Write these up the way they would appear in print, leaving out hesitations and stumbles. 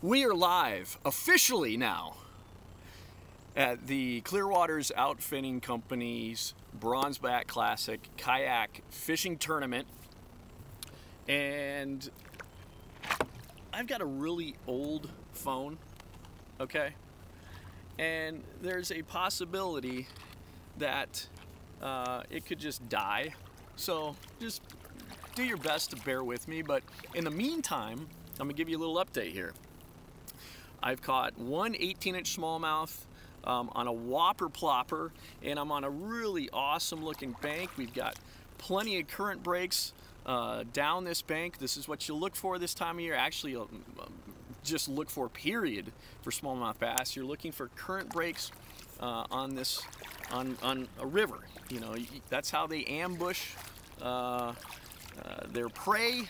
We are live officially now at the Clearwater's Outfitting Company's BronzeBack Classic Kayak Fishing Tournament, and I've got a really old phone, okay, and there's a possibility that it could just die, so just do your best to bear with me. But in the meantime, I'm gonna give you a little update here. I've caught one 18-inch smallmouth on a Whopper Plopper, and I'm on a really awesome looking bank. We've got plenty of current breaks down this bank. This is what you look for this time of year. Actually, just look for, period, for smallmouth bass. You're looking for current breaks on a river. You know, that's how they ambush their prey.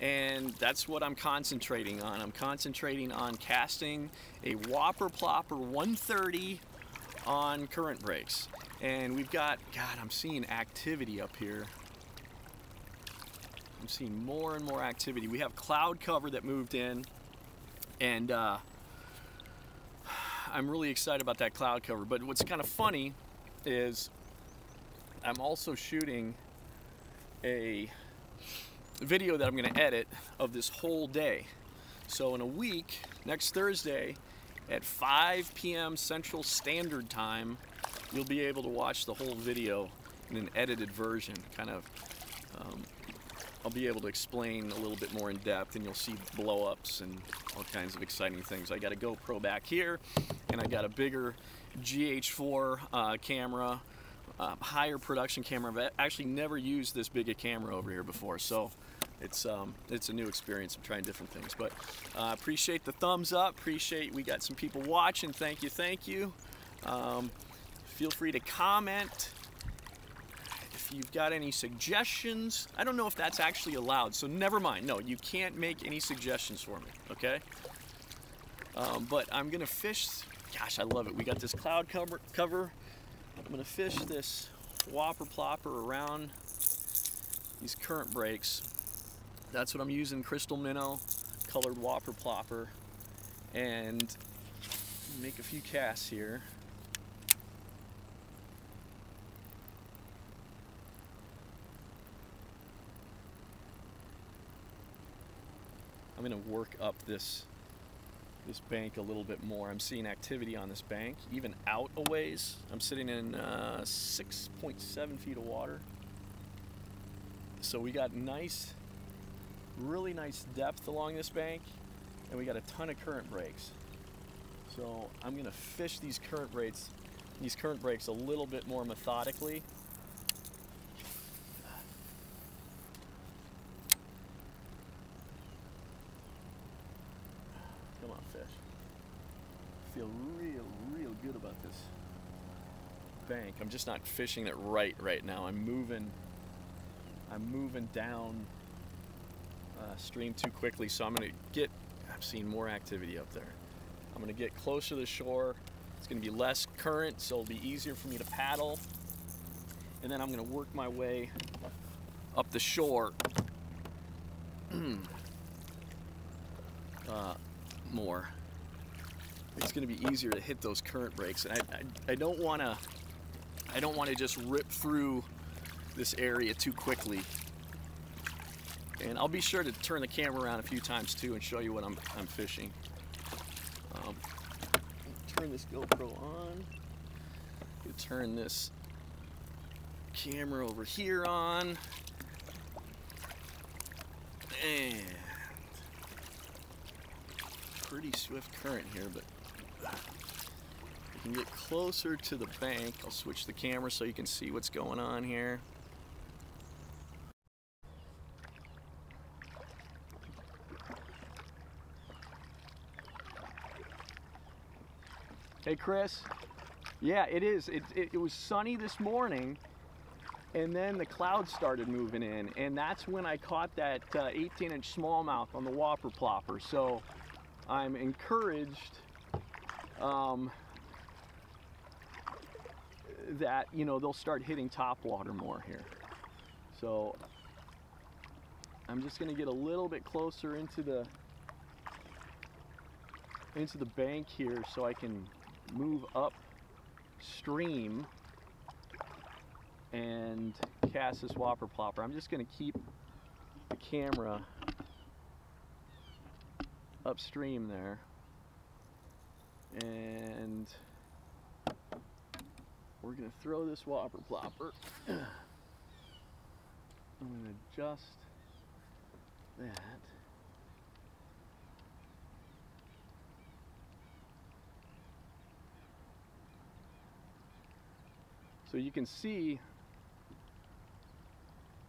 And that's what I'm concentrating on. I'm concentrating on casting a Whopper Plopper 130 on current breaks. And we've got, God, I'm seeing activity up here. I'm seeing more and more activity. We have cloud cover that moved in, and I'm really excited about that cloud cover. But what's kind of funny is I'm also shooting a video that I'm going to edit of this whole day. So in a week, next Thursday at 5 p.m. Central Standard Time, you'll be able to watch the whole video in an edited version. Kind of, I'll be able to explain a little bit more in depth, and you'll see blow-ups and all kinds of exciting things. I got a GoPro back here, and I got a bigger GH4 camera, higher production camera. I've actually never used this big a camera over here before, so it's a new experience. I'm trying different things, but appreciate the thumbs up. Appreciate we got some people watching. Thank you. Feel free to comment if you've got any suggestions. I don't know if that's actually allowed, so never mind. No, you can't make any suggestions for me, okay? But I'm gonna fish. Gosh, I love it. We got this cloud cover. I'm gonna fish this Whopper Plopper around these current breaks. That's what I'm using, crystal minnow colored Whopper Plopper, and make a few casts here. I'm gonna work up this bank a little bit more. I'm seeing activity on this bank, even out a ways. I'm sitting in 6.7 feet of water. So we got really nice depth along this bank, and we got a ton of current breaks. So I'm gonna fish these current breaks a little bit more methodically. Come on, fish. I feel real good about this bank. I'm just not fishing it right now. I'm moving down stream too quickly, so I'm seeing more activity up there. I'm gonna get closer to the shore. It's gonna be less current, so it'll be easier for me to paddle. And then I'm gonna work my way up the shore more. It's gonna be easier to hit those current breaks, and I don't wanna just rip through this area too quickly. And I'll be sure to turn the camera around a few times too and show you what I'm fishing. Turn this GoPro on. Turn this camera over here on. And pretty swift current here, but we can get closer to the bank. I'll switch the camera so you can see what's going on here. Hey Chris, yeah, it is. It was sunny this morning, and then the clouds started moving in, and that's when I caught that 18-inch smallmouth on the Whopper Plopper. So I'm encouraged that, you know, they'll start hitting topwater more here. So I'm just gonna get a little bit closer into the into the bank here so I can move upstream and cast this Whopper Plopper. I'm just going to keep the camera upstream there, and we're going to throw this Whopper Plopper. I'm going to adjust that. So you can see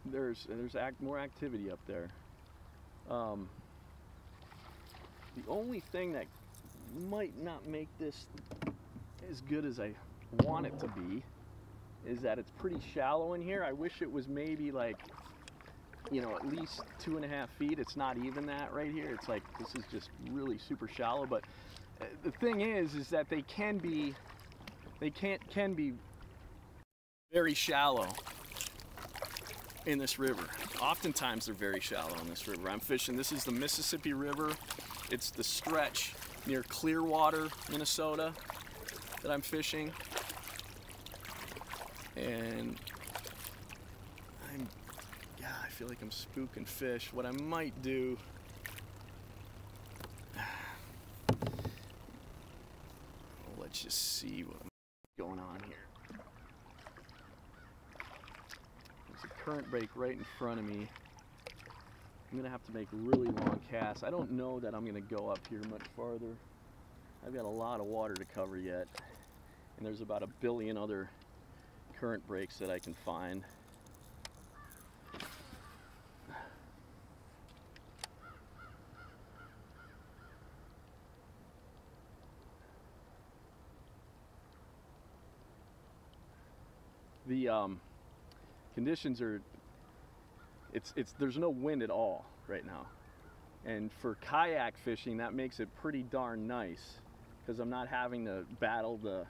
there's more activity up there. The only thing that might not make this as good as I want it to be is that it's pretty shallow in here. I wish it was maybe like, you know, at least 2.5 feet. It's not even that right here. It's like, this is just really super shallow. But the thing is that they can be very shallow in this river. Oftentimes they're very shallow in this river. I'm fishing, this is the Mississippi River. It's the stretch near Clearwater, Minnesota that I'm fishing. And I feel like I'm spooking fish. What I might do, let's just see what's going on here. There's a current break right in front of me. I'm gonna have to make really long casts. I don't know that I'm gonna go up here much farther. I've got a lot of water to cover yet, and there's about 1 billion other current breaks that I can find. The conditions are, there's no wind at all right now, and for kayak fishing that makes it pretty darn nice because I'm not having to battle the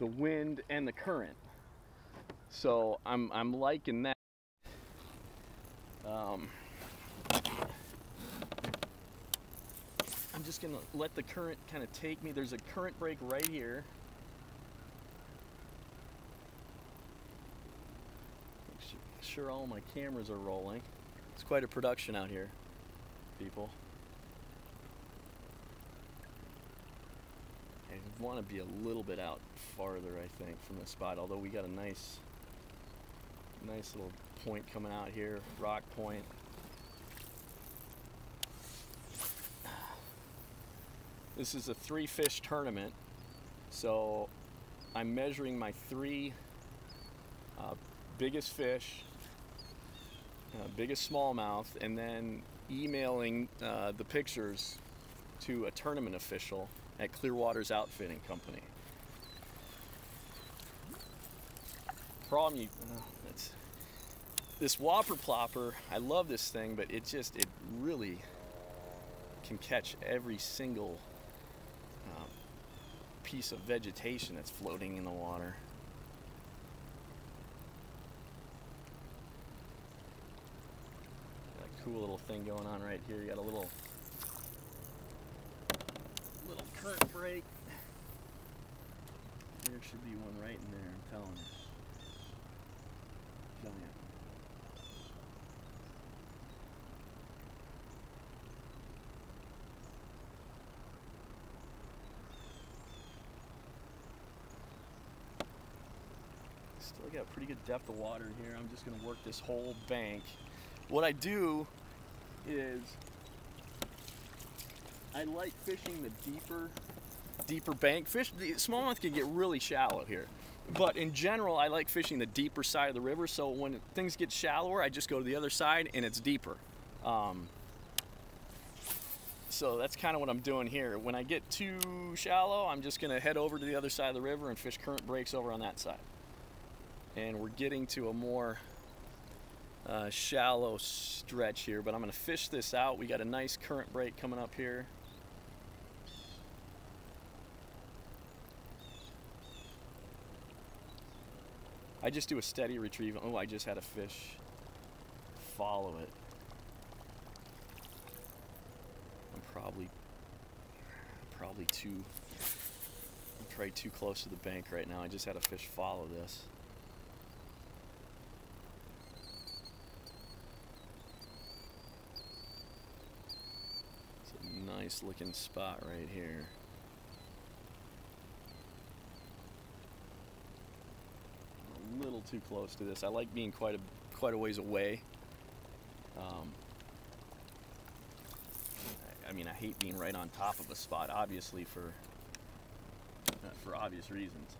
wind and the current. So I'm liking that. I'm just gonna let the current kind of take me. There's a current break right here. Make sure all my cameras are rolling. It's quite a production out here, people. I want to be a little bit out farther, I think, from the spot, although we got a nice little point coming out here, rock point. This is a 3-fish tournament, so I'm measuring my 3 biggest fish, biggest smallmouth, and then emailing the pictures to a tournament official at Clearwater's outfitting company. Problem, this Whopper Plopper, I love this thing, but it really can catch every single piece of vegetation that's floating in the water. Got a cool little thing going on right here. You got a little current break. There should be one right in there, I'm telling you. Giant. Still got a pretty good depth of water here. I'm just going to work this whole bank. What I do is I like fishing the deeper bank. The smallmouth can get really shallow here, but in general I like fishing the deeper side of the river, so when things get shallower I just go to the other side and it's deeper. So that's kind of what I'm doing here. When I get too shallow, I'm just going to head over to the other side of the river and fish current breaks over on that side. And we're getting to a more shallow stretch here, but I'm going to fish this out. We got a nice current break coming up here. I just do a steady retrieve. Oh, I just had a fish follow it. I'm probably too close to the bank right now. I just had a fish follow this. It's a nice looking spot right here. A little too close to this. I like being quite a ways away. I mean, I hate being right on top of a spot, obviously, for obvious reasons.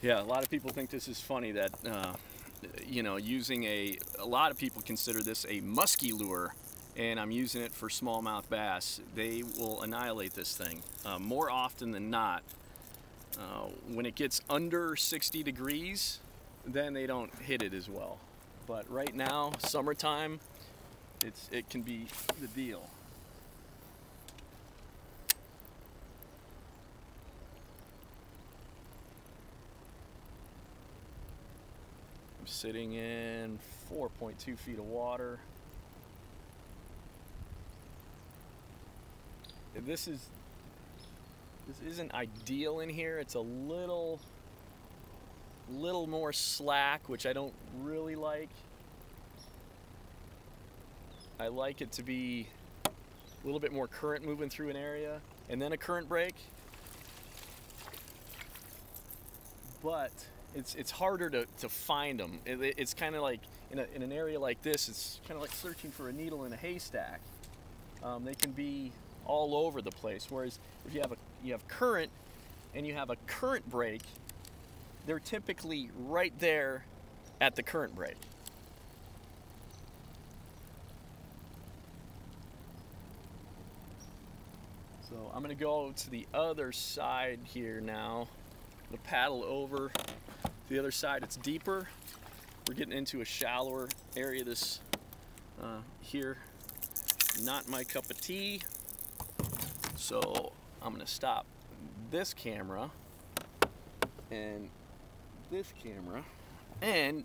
Yeah, a lot of people think this is funny that, you know, using a lot of people consider this a musky lure, and I'm using it for smallmouth bass. They will annihilate this thing more often than not. When it gets under 60 degrees, then they don't hit it as well. But right now, summertime, it can be the deal. I'm sitting in 4.2 feet of water. This isn't ideal in here. It's a little more slack, which I don't really like. I like it to be a little bit more current moving through an area, and then a current break. But it's harder to find them. It's kind of like in an area like this, it's kind of like searching for a needle in a haystack. They can be all over the place. Whereas if you have current and you have a current break, they're typically right there at the current break. So I'm gonna go to the other side here now. I'm gonna paddle over to the other side. It's deeper. We're getting into a shallower area. This here, not my cup of tea. So I'm gonna stop this camera and this camera, and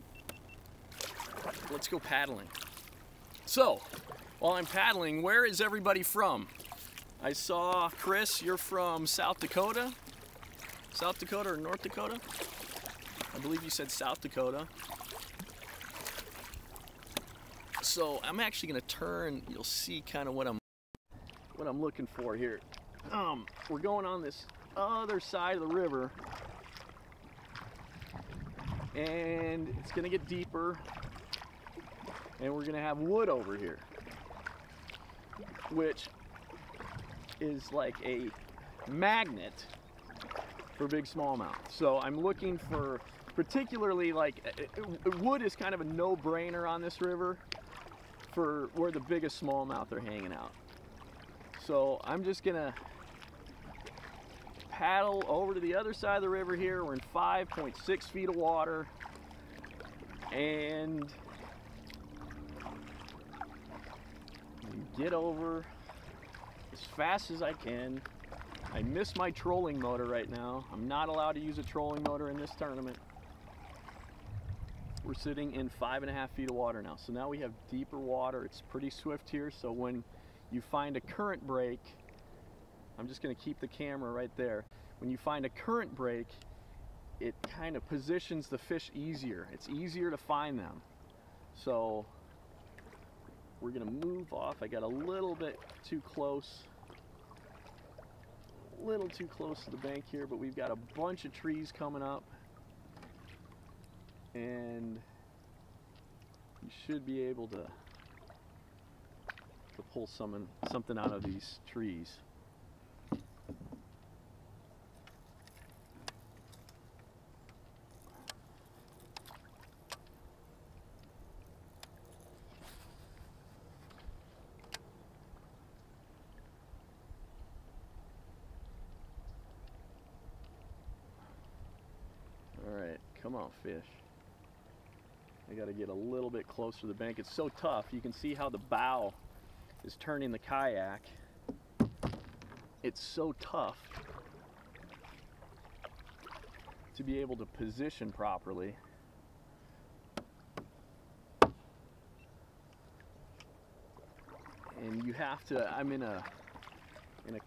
let's go paddling. So while I'm paddling, where is everybody from? I saw Chris, you're from South Dakota? South Dakota or North Dakota? I believe you said South Dakota. So I'm actually gonna turn, you'll see kind of what I'm looking for here. We're going on this other side of the river, and it's gonna get deeper, and we're gonna have wood over here, which is like a magnet for big smallmouth. So I'm looking for, particularly like, wood is kind of a no-brainer on this river for where the biggest smallmouth are hanging out. So I'm just gonna paddle over to the other side of the river here. We're in 5.6 feet of water, and get over as fast as I can. I miss my trolling motor right now. I'm not allowed to use a trolling motor in this tournament. We're sitting in 5.5 feet of water now. So now we have deeper water. It's pretty swift here. So when you find a current break, I'm just gonna keep the camera right there. When you find a current break, it kind of positions the fish easier. It's easier to find them. So we're gonna move off. I got a little bit too close. A little too close to the bank here, but we've got a bunch of trees coming up, and you should be able to pull something out of these trees. Alright, come on, fish. I gotta get a little bit closer to the bank. It's so tough. You can see how the bow is turning the kayak. it's so tough to be able to position properly. And you have to, I'm in a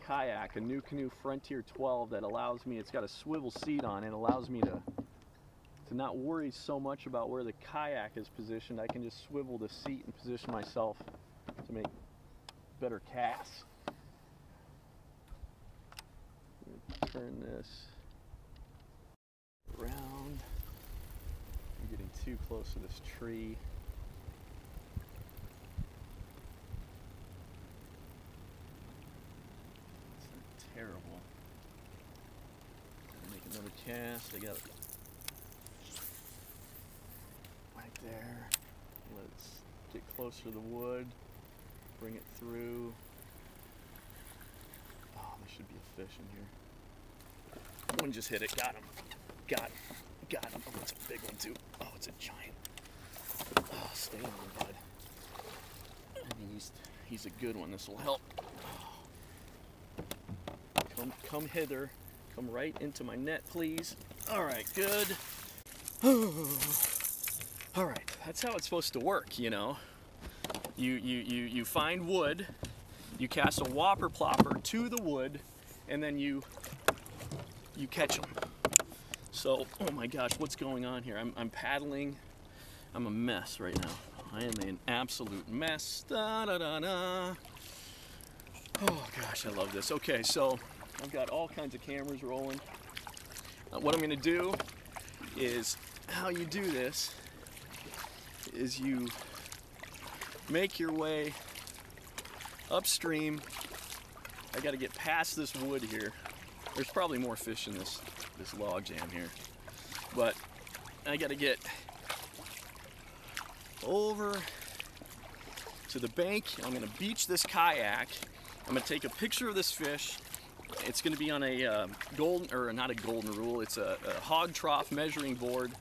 kayak, a New Canoe Frontier 12 that allows me, it's got a swivel seat on it, allows me to not worry so much about where the kayak is positioned. I can just swivel the seat and position myself to make better casts. Turn this around. I'm getting too close to this tree. It's terrible. Make another cast. I got it right there. Let's get closer to the wood. Bring it through. Oh, there should be a fish in here. One just hit it. Got him. Got him. Got him. Oh, it's a big one too. Oh, it's a giant. Oh, stay on, bud. And he's a good one. This will help. Come hither. Come right into my net, please. All right, good. All right, that's how it's supposed to work, you know. You find wood, you cast a Whopper Plopper to the wood, and then you catch them. So, oh my gosh, what's going on here? I'm paddling. I'm a mess right now. I am an absolute mess. Da, da, da, da. Oh gosh, I love this. Okay, so I've got all kinds of cameras rolling. What I'm gonna do is, how you do this is you make your way upstream. I gotta get past this wood here. There's probably more fish in this log jam here. But I gotta get over to the bank. I'm gonna beach this kayak. I'm gonna take a picture of this fish. It's gonna be on a not a golden rule, it's a hog trough measuring board.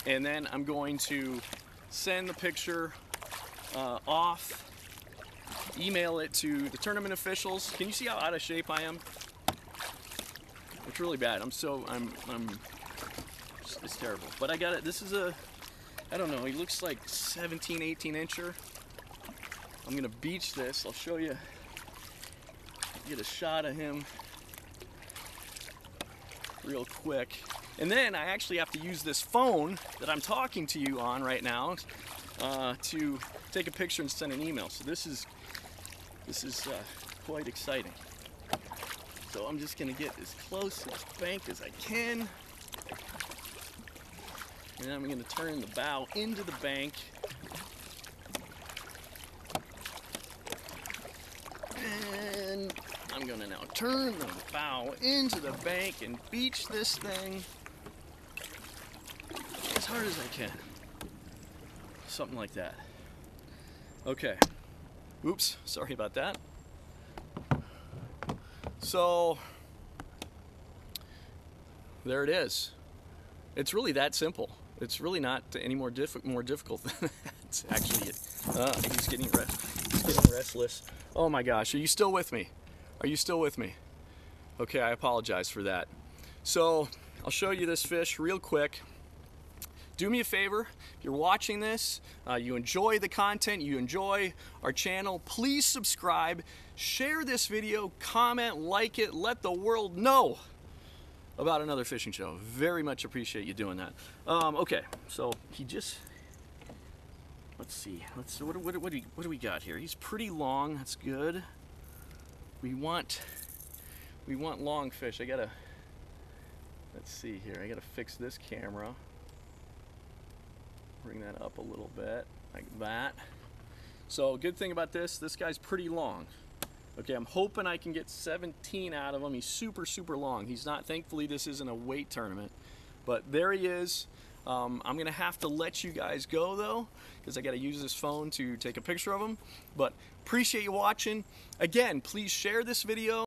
And then I'm going to send the picture off, email it to the tournament officials. Can you see how out of shape I am? It's really bad. It's terrible. But I got it. This is I don't know, he looks like 17, 18 incher. I'm gonna beach this. I'll show you, get a shot of him real quick. And then I actually have to use this phone that I'm talking to you on right now to take a picture and send an email. So this is quite exciting. So I'm just gonna get as close to this bank as I can. And I'm gonna turn the bow into the bank. And I'm gonna now turn the bow into the bank and beach this thing as hard as I can. Something like that. Okay. Oops, sorry about that. So, there it is. It's really that simple. It's really not any more difficult than that. It's actually, he's getting restless. Oh my gosh, are you still with me? Are you still with me? Okay, I apologize for that. So, I'll show you this fish real quick. Do me a favor, if you're watching this, you enjoy the content, you enjoy our channel, please subscribe, share this video, comment, like it, let the world know about another fishing show. Very much appreciate you doing that. Okay, so he just, let's see, what do we got here? He's pretty long, that's good. We want long fish. Let's see here, I gotta fix this camera. Bring that up a little bit, like that. So good thing about this guy's pretty long. Okay, I'm hoping I can get 17 out of him. He's super, super long. He's not, thankfully this isn't a weight tournament, but there he is. I'm gonna have to let you guys go though, because I gotta use this phone to take a picture of him. But appreciate you watching. Again, please share this video.